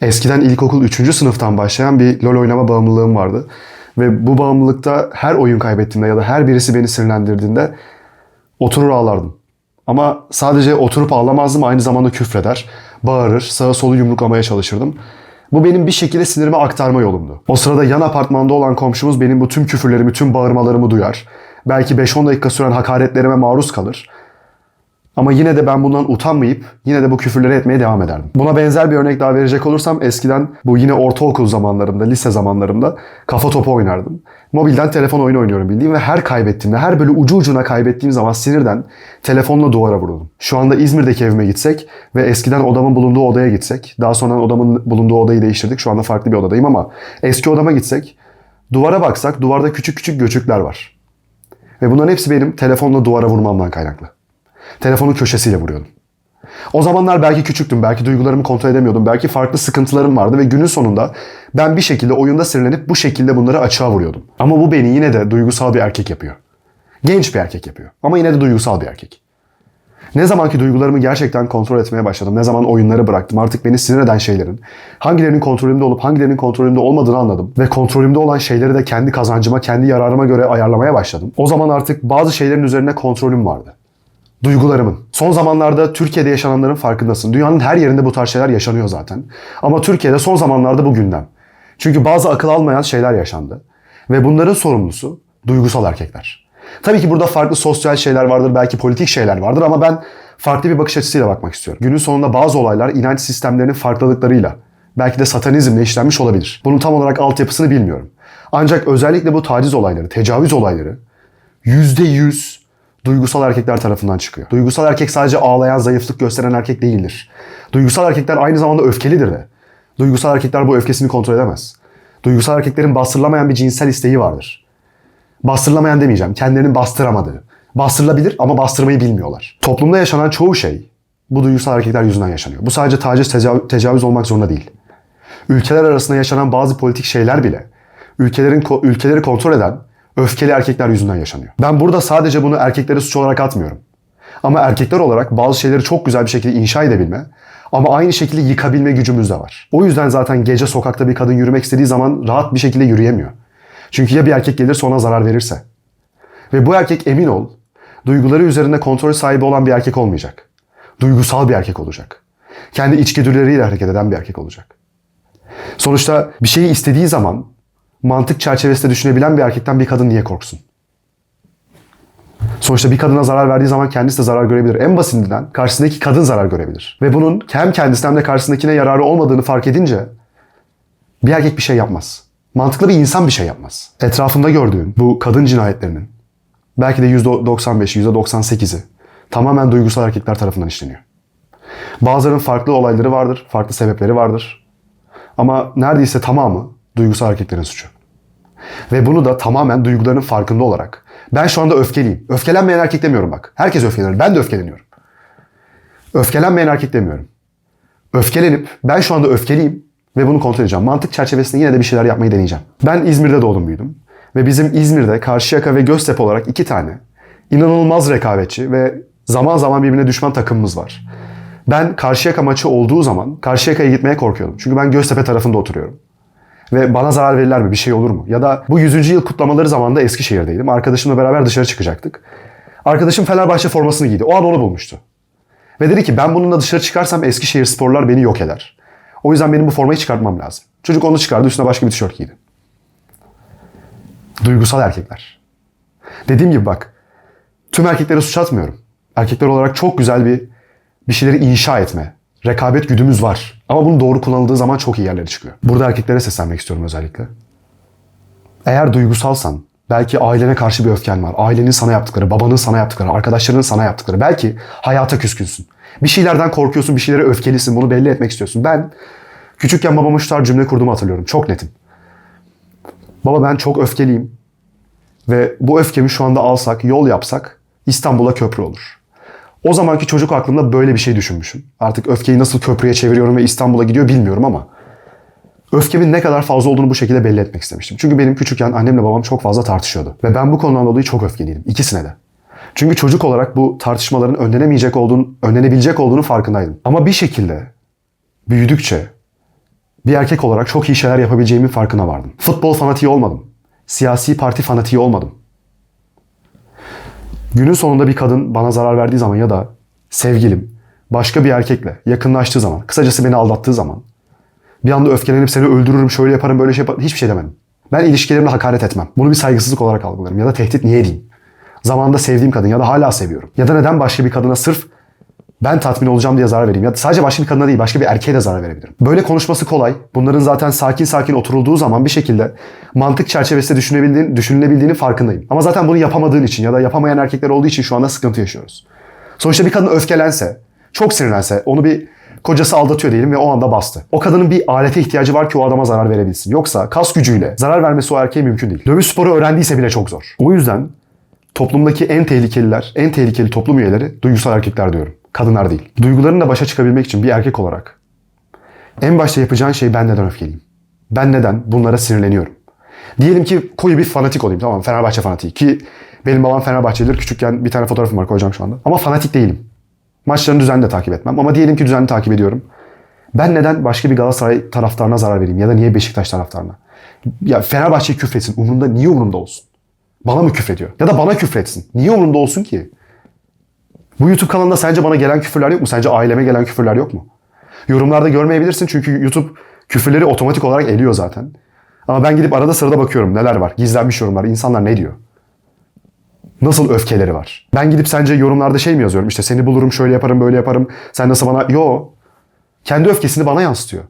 Eskiden ilkokul 3. sınıftan başlayan bir LoL oynama bağımlılığım vardı. Ve bu bağımlılıkta her oyun kaybettiğimde ya da her birisi beni sinirlendirdiğinde oturur ağlardım. Ama sadece oturup ağlamazdım, aynı zamanda küfreder, bağırır, sağa solu yumruklamaya çalışırdım. Bu benim bir şekilde sinirimi aktarma yolumdu. O sırada yan apartmanda olan komşumuz benim bu tüm küfürlerimi, tüm bağırmalarımı duyar. Belki 5-10 dakika süren hakaretlerime maruz kalır. Ama yine de ben bundan utanmayıp yine de bu küfürleri etmeye devam ederdim. Buna benzer bir örnek daha verecek olursam eskiden bu yine ortaokul zamanlarımda, lise zamanlarımda kafa topu oynardım. Mobilden telefon oyunu oynuyorum bildiğim ve her kaybettiğimde, her böyle ucu ucuna kaybettiğim zaman sinirden telefonla duvara vururdum. Şu anda İzmir'deki evime gitsek ve eskiden odamın bulunduğu odaya gitsek, daha sonra odamın bulunduğu odayı değiştirdik, şu anda farklı bir odadayım ama eski odama gitsek, duvara baksak duvarda küçük küçük göçükler var. Ve bunların hepsi benim telefonla duvara vurmamdan kaynaklı. Telefonun köşesiyle vuruyordum. O zamanlar belki küçüktüm, belki duygularımı kontrol edemiyordum, belki farklı sıkıntılarım vardı ve günün sonunda ben bir şekilde oyunda sinirlenip bu şekilde bunları açığa vuruyordum. Ama bu beni yine de duygusal bir erkek yapıyor. Genç bir erkek yapıyor ama yine de duygusal bir erkek. Ne zaman ki duygularımı gerçekten kontrol etmeye başladım, ne zaman oyunları bıraktım, artık beni sinir eden şeylerin hangilerinin kontrolümde olup hangilerinin kontrolümde olmadığını anladım ve kontrolümde olan şeyleri de kendi kazancıma, kendi yararıma göre ayarlamaya başladım. O zaman artık bazı şeylerin üzerine kontrolüm vardı. Duygularımın. Son zamanlarda Türkiye'de yaşananların farkındasın. Dünyanın her yerinde bu tarz şeyler yaşanıyor zaten. Ama Türkiye'de son zamanlarda bu gündem. Çünkü bazı akıl almayan şeyler yaşandı. Ve bunların sorumlusu duygusal erkekler. Tabii ki burada farklı sosyal şeyler vardır, belki politik şeyler vardır ama ben farklı bir bakış açısıyla bakmak istiyorum. Günün sonunda bazı olaylar inanç sistemlerinin farklılıklarıyla, belki de satanizmle işlenmiş olabilir. Bunun tam olarak altyapısını bilmiyorum. Ancak özellikle bu taciz olayları, tecavüz olayları %100 duygusal erkekler tarafından çıkıyor. Duygusal erkek sadece ağlayan, zayıflık gösteren erkek değildir. Duygusal erkekler aynı zamanda öfkelidir de. Duygusal erkekler bu öfkesini kontrol edemez. Duygusal erkeklerin bastırılamayan bir cinsel isteği vardır. Bastırılamayan demeyeceğim, kendilerini bastıramadığı. Bastırılabilir ama bastırmayı bilmiyorlar. Toplumda yaşanan çoğu şey bu duygusal erkekler yüzünden yaşanıyor. Bu sadece taciz, tecavüz olmak zorunda değil. Ülkeler arasında yaşanan bazı politik şeyler bile ülkeleri kontrol eden öfkeli erkekler yüzünden yaşanıyor. Ben burada sadece bunu erkeklere suç olarak atmıyorum. Ama erkekler olarak bazı şeyleri çok güzel bir şekilde inşa edebilme ama aynı şekilde yıkabilme gücümüz de var. O yüzden zaten gece sokakta bir kadın yürümek istediği zaman rahat bir şekilde yürüyemiyor. Çünkü ya bir erkek gelirse ona zarar verirse. Ve bu erkek emin ol, duyguları üzerinde kontrol sahibi olan bir erkek olmayacak. Duygusal bir erkek olacak. Kendi içgüdüleriyle hareket eden bir erkek olacak. Sonuçta bir şeyi istediği zaman mantık çerçevesinde düşünebilen bir erkekten bir kadın niye korksun? Sonuçta bir kadına zarar verdiği zaman kendisi de zarar görebilir. En basitinden karşısındaki kadın zarar görebilir. Ve bunun hem kendisine hem de karşısındakine yararı olmadığını fark edince bir erkek bir şey yapmaz. Mantıklı bir insan bir şey yapmaz. Etrafında gördüğün bu kadın cinayetlerinin belki de %95'i, %98'i tamamen duygusal erkekler tarafından işleniyor. Bazılarının farklı olayları vardır, farklı sebepleri vardır. Ama neredeyse tamamı duygusal erkeklerin suçu. Ve bunu da tamamen duygularının farkında olarak. Ben şu anda öfkeliyim. Öfkelenmeyen erkek demiyorum bak. Herkes öfkelenir. Ben de öfkeleniyorum. Öfkelenmeyen erkek demiyorum. Öfkelenip ben şu anda öfkeliyim ve bunu kontrol edeceğim. Mantık çerçevesinde yine de bir şeyler yapmayı deneyeceğim. Ben İzmir'de doğdum büyüdüm. Ve bizim İzmir'de Karşıyaka ve Göztepe olarak 2 tane inanılmaz rekabetçi ve zaman zaman birbirine düşman takımımız var. Ben Karşıyaka maçı olduğu zaman Karşıyaka'ya gitmeye korkuyordum. Çünkü ben Göztepe tarafında oturuyorum. Ve bana zarar verirler mi? Bir şey olur mu? Ya da bu 100. yıl kutlamaları zamanında Eskişehir'deydim. Arkadaşımla beraber dışarı çıkacaktık. Arkadaşım Fenerbahçe formasını giydi. O an onu bulmuştu. Ve dedi ki ben bununla dışarı çıkarsam Eskişehirsporlar beni yok eder. O yüzden benim bu formayı çıkartmam lazım. Çocuk onu çıkardı, üstüne başka bir tişört giydi. Duygusal erkekler. Dediğim gibi bak, tüm erkeklere suç atmıyorum. Erkekler olarak çok güzel bir şeyleri inşa etme, rekabet güdümüz var. Ama bunu doğru kullanıldığı zaman çok iyi yerlere çıkıyor. Burada erkeklere seslenmek istiyorum özellikle. Eğer duygusalsan, belki ailene karşı bir öfken var. Ailenin sana yaptıkları, babanın sana yaptıkları, arkadaşlarının sana yaptıkları. Belki hayata küskünsün. Bir şeylerden korkuyorsun, bir şeylere öfkelisin. Bunu belli etmek istiyorsun. Ben küçükken babama şu tarz cümle kurduğumu hatırlıyorum. Çok netim. Baba ben çok öfkeliyim. Ve bu öfkemi şu anda alsak, yol yapsak İstanbul'a köprü olur. O zamanki çocuk aklımda böyle bir şey düşünmüşüm. Artık öfkeyi nasıl köprüye çeviriyorum ve İstanbul'a gidiyor bilmiyorum ama öfkemin ne kadar fazla olduğunu bu şekilde belli etmek istemiştim. Çünkü benim küçükken annemle babam çok fazla tartışıyordu. Ve ben bu konudan dolayı çok öfkeliydim. İkisine de. Çünkü çocuk olarak bu tartışmaların önlenebilecek olduğunu farkındaydım. Ama bir şekilde büyüdükçe Bir erkek olarak çok iyi şeyler yapabileceğimin farkına vardım. Futbol fanatiği olmadım. Siyasi parti fanatiği olmadım. Günün sonunda bir kadın bana zarar verdiği zaman ya da sevgilim başka bir erkekle yakınlaştığı zaman, kısacası beni aldattığı zaman bir anda öfkelenip seni öldürürüm, şöyle yaparım, böyle şey yaparım, hiçbir şey demedim. Ben ilişkilerimle hakaret etmem. Bunu bir saygısızlık olarak algılarım ya da tehdit niye edeyim? Zamanında sevdiğim kadın ya da hala seviyorum. Ya da neden başka bir kadına sırf ben tatmin olacağım diye zarar vereyim? Ya da sadece başka bir kadına değil, başka bir erkeğe de zarar verebilirim. Böyle konuşması kolay. Bunların zaten sakin sakin oturulduğu zaman bir şekilde mantık çerçevesinde düşünülebildiğinin farkındayım. Ama zaten bunu yapamadığın için ya da yapamayan erkekler olduğu için şu anda sıkıntı yaşıyoruz. Sonuçta bir kadın öfkelense, çok sinirlense, onu bir kocası aldatıyor diyelim ve o anda bastı. O kadının bir alete ihtiyacı var ki o adama zarar verebilsin. Yoksa kas gücüyle zarar vermesi o erkeğe mümkün değil. Dövüş sporu öğrendiyse bile çok zor. O yüzden toplumdaki en tehlikeli toplum üyeleri duygusal erkekler diyorum. Kadınlar değil. Duygularınla başa çıkabilmek için bir erkek olarak en başta yapacağın şey ben neden öfkeliyim? Ben neden bunlara sinirleniyorum? Diyelim ki koyu bir fanatik olayım, tamam mı? Fenerbahçe fanatiği ki benim babam Fenerbahçelidir. Küçükken bir tane fotoğrafım var, koyacağım şu anda. Ama fanatik değilim. Maçlarını düzenli de takip etmem ama diyelim ki düzenli takip ediyorum. Ben neden başka bir Galatasaray taraftarına zarar vereyim ya da niye Beşiktaş taraftarına? Ya Fenerbahçe'ye küfretsin. Niye umurumda olsun? Bana mı küfrediyor? Ya da bana küfretsin. Niye umurumda olsun ki? Bu YouTube kanalında sence bana gelen küfürler yok mu? Sence aileme gelen küfürler yok mu? Yorumlarda görmeyebilirsin çünkü YouTube küfürleri otomatik olarak eliyor zaten. Ama ben gidip arada sırada bakıyorum neler var. Gizlenmiş yorumlar. İnsanlar ne diyor? Nasıl öfkeleri var? Ben gidip sence yorumlarda şey mi yazıyorum? İşte seni bulurum, şöyle yaparım, böyle yaparım. Sen nasıl bana... Yo. Kendi öfkesini bana yansıtıyor.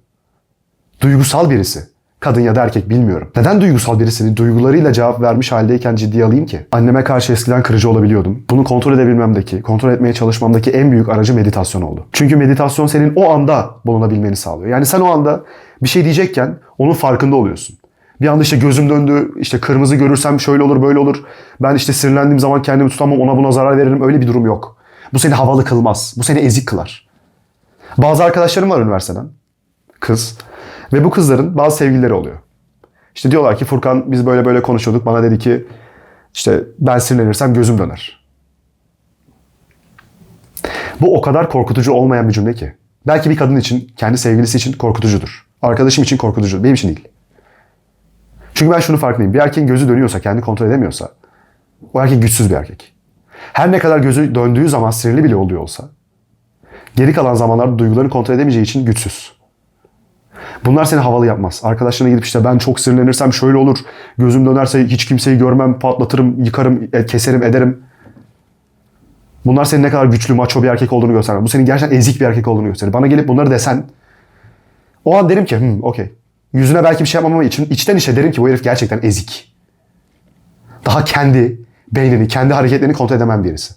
Duygusal birisi. Kadın ya da erkek bilmiyorum. Neden duygusal birisini duygularıyla cevap vermiş haldeyken ciddiye alayım ki? Anneme karşı eskiden kırıcı olabiliyordum. Bunu kontrol etmeye çalışmamdaki en büyük aracı meditasyon oldu. Çünkü meditasyon senin o anda bulunabilmeni sağlıyor. Yani sen o anda bir şey diyecekken onun farkında oluyorsun. Bir anda işte gözüm döndü, işte kırmızı görürsem şöyle olur, böyle olur. Ben işte sinirlendiğim zaman kendimi tutamam, ona buna zarar veririm. Öyle bir durum yok. Bu seni havalı kılmaz. Bu seni ezik kılar. Bazı arkadaşlarım var üniversiteden. Kız. Ve bu kızların bazı sevgilileri oluyor. İşte diyorlar ki Furkan biz böyle böyle konuşuyorduk. Bana dedi ki işte ben sinirlenirsem gözüm döner. Bu o kadar korkutucu olmayan bir cümle ki. Belki bir kadın için, kendi sevgilisi için korkutucudur. Arkadaşım için korkutucudur. Benim için değil. Çünkü ben şunu farkındayım. Bir erkeğin gözü dönüyorsa, kendini kontrol edemiyorsa o erkek güçsüz bir erkek. Her ne kadar gözü döndüğü zaman sinirli bile oluyor olsa geri kalan zamanlarda duygularını kontrol edemeyeceği için güçsüz. Bunlar seni havalı yapmaz. Arkadaşlarına gidip işte ben çok sinirlenirsem şöyle olur, gözüm dönerse hiç kimseyi görmem, patlatırım, yıkarım, keserim, ederim. Bunlar senin ne kadar güçlü, maço bir erkek olduğunu göstermez. Bu senin gerçekten ezik bir erkek olduğunu gösterir. Bana gelip bunları desen o an derim ki okey. Yüzüne belki bir şey yapmam ama içten içe derim ki bu herif gerçekten ezik. Daha kendi beynini, kendi hareketlerini kontrol edemeyen birisi.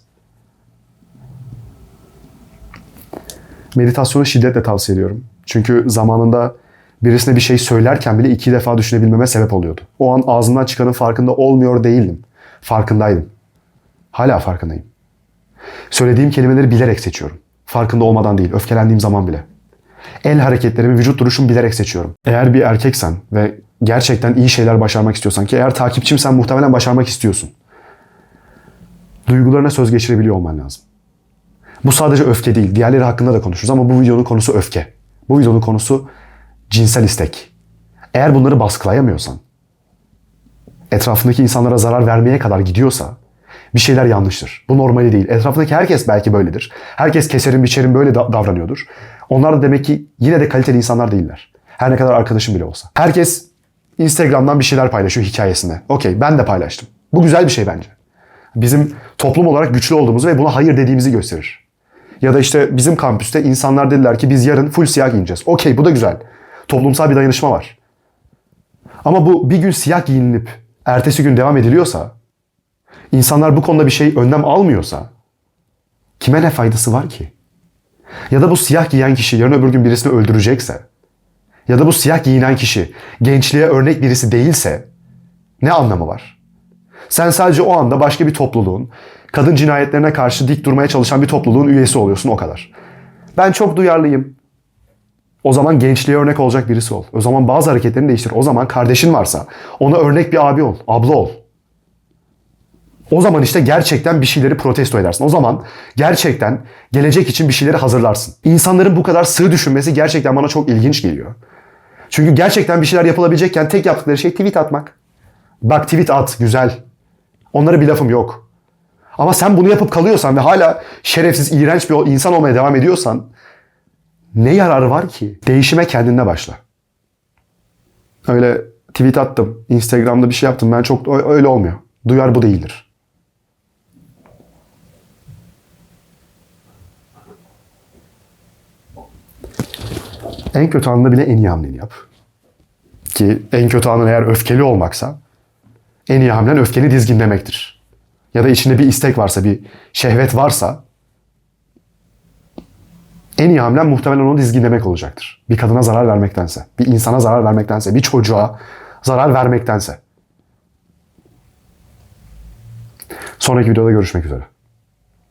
Meditasyonu şiddetle tavsiye ediyorum. Çünkü zamanında birisine bir şey söylerken bile 2 defa düşünebilmeme sebep oluyordu. O an ağzımdan çıkanın farkında olmuyor değildim. Farkındaydım. Hala farkındayım. Söylediğim kelimeleri bilerek seçiyorum. Farkında olmadan değil, öfkelendiğim zaman bile. El hareketlerimi, vücut duruşumu bilerek seçiyorum. Eğer bir erkeksen ve gerçekten iyi şeyler başarmak istiyorsan ki eğer takipçimsen muhtemelen başarmak istiyorsun. Duygularına söz geçirebiliyor olman lazım. Bu sadece öfke değil. Diğerleri hakkında da konuşuruz ama bu videonun konusu öfke. Bu videonun konusu cinsel istek. Eğer bunları baskılayamıyorsan, etrafındaki insanlara zarar vermeye kadar gidiyorsa bir şeyler yanlıştır. Bu normali değil. Etrafındaki herkes belki böyledir. Herkes keserim biçerim böyle davranıyordur. Onlar da demek ki yine de kaliteli insanlar değiller. Her ne kadar arkadaşım bile olsa. Herkes Instagram'dan bir şeyler paylaşıyor hikayesinde. Okey, ben de paylaştım. Bu güzel bir şey bence. Bizim toplum olarak güçlü olduğumuzu ve buna hayır dediğimizi gösterir. Ya da işte bizim kampüste insanlar dediler ki biz yarın full siyah giyineceğiz. Okey, bu da güzel. Toplumsal bir dayanışma var. Ama bu bir gün siyah giyinilip ertesi gün devam ediliyorsa, insanlar bu konuda bir şey önlem almıyorsa kime ne faydası var ki? Ya da bu siyah giyen kişi yarın öbür gün birisini öldürecekse, ya da bu siyah giyinen kişi gençliğe örnek birisi değilse ne anlamı var? Sen sadece o anda başka bir topluluğun, kadın cinayetlerine karşı dik durmaya çalışan bir topluluğun üyesi oluyorsun, o kadar. Ben çok duyarlıyım. O zaman gençliğe örnek olacak birisi ol. O zaman bazı hareketlerini değiştir. O zaman kardeşin varsa ona örnek bir abi ol, abla ol. O zaman işte gerçekten bir şeyleri protesto edersin. O zaman gerçekten gelecek için bir şeyleri hazırlarsın. İnsanların bu kadar sığ düşünmesi gerçekten bana çok ilginç geliyor. Çünkü gerçekten bir şeyler yapılabilecekken tek yaptıkları şey tweet atmak. Bak tweet at, güzel. Onlara bir lafım yok. Ama sen bunu yapıp kalıyorsan ve hala şerefsiz, iğrenç bir insan olmaya devam ediyorsan ne yararı var ki? Değişime kendinde başla. Öyle tweet attım, Instagram'da bir şey yaptım. Ben çok öyle olmuyor. Duyar bu değildir. En kötü anında bile en iyi hamleni yap. Ki en kötü anın eğer öfkeli olmaksa en iyi hamlen öfkeni dizginlemektir. Ya da içinde bir istek varsa, bir şehvet varsa en iyi hamlen muhtemelen onu dizginlemek olacaktır. Bir kadına zarar vermektense, bir insana zarar vermektense, bir çocuğa zarar vermektense. Sonraki videoda görüşmek üzere.